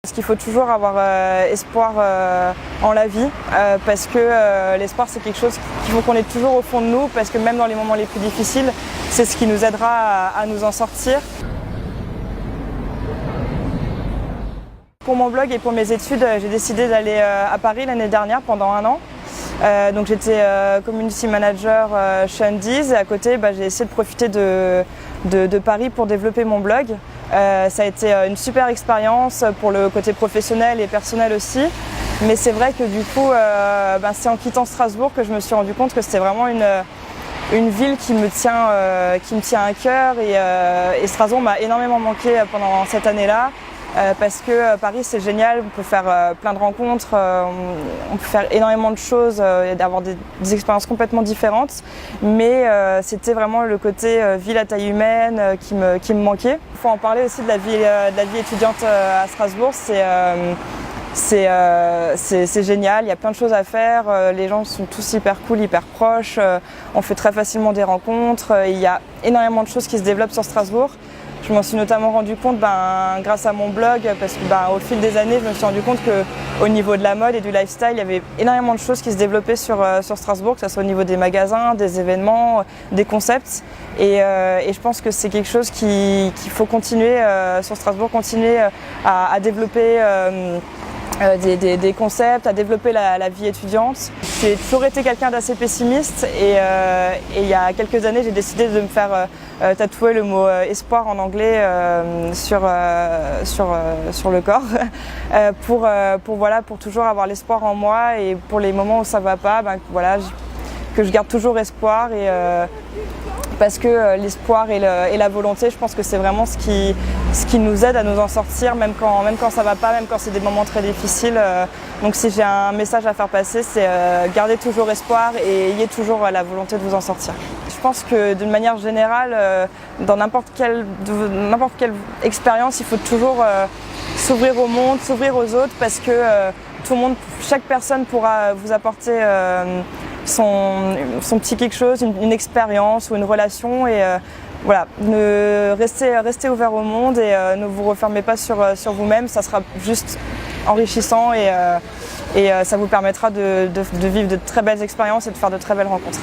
Parce qu'il faut toujours avoir espoir en la vie, parce que l'espoir c'est quelque chose qu'il faut qu'on ait toujours au fond de nous, parce que même dans les moments les plus difficiles, c'est ce qui nous aidera à nous en sortir. Pour mon blog et pour mes études, j'ai décidé d'aller à Paris l'année dernière pendant 1 an. Donc j'étais community manager chez Undies et à côté j'ai essayé de profiter de Paris pour développer mon blog. Ça a été une super expérience pour le côté professionnel et personnel aussi. Mais c'est vrai que du coup, c'est en quittant Strasbourg que je me suis rendu compte que c'était vraiment une ville qui me tient à cœur et Strasbourg m'a énormément manqué pendant cette année-là. Parce que Paris c'est génial, on peut faire plein de rencontres, on peut faire énormément de choses et avoir des expériences complètement différentes. Mais c'était vraiment le côté ville à taille humaine qui me manquait. Il faut en parler aussi de la vie étudiante à Strasbourg. C'est génial, il y a plein de choses à faire, les gens sont tous hyper cool, hyper proches, on fait très facilement des rencontres, il y a énormément de choses qui se développent sur Strasbourg. Je m'en suis notamment rendu compte grâce à mon blog, parce que au fil des années, je me suis rendu compte qu'au niveau de la mode et du lifestyle, il y avait énormément de choses qui se développaient sur Strasbourg, que ce soit au niveau des magasins, des événements, des concepts. Et je pense que c'est quelque chose qu'il faut continuer sur Strasbourg, continuer à développer des concepts, à développer la vie étudiante. J'ai toujours été quelqu'un d'assez pessimiste et il y a quelques années j'ai décidé de me faire tatouer le mot espoir en anglais sur le corps pour toujours avoir l'espoir en moi et pour les moments où ça va pas, que je garde toujours espoir parce que l'espoir et la volonté, je pense que c'est vraiment ce qui nous aide à nous en sortir, même quand ça va pas, même quand c'est des moments très difficiles. Donc si j'ai un message à faire passer, c'est garder toujours espoir et ayez toujours la volonté de vous en sortir. Je pense que d'une manière générale, dans n'importe quelle expérience, il faut toujours s'ouvrir au monde, s'ouvrir aux autres, parce que chaque personne pourra vous apporter son petit quelque chose, une expérience ou une relation et restez ouvert au monde et ne vous refermez pas sur vous-même, ça sera juste enrichissant et ça vous permettra de vivre de très belles expériences et de faire de très belles rencontres.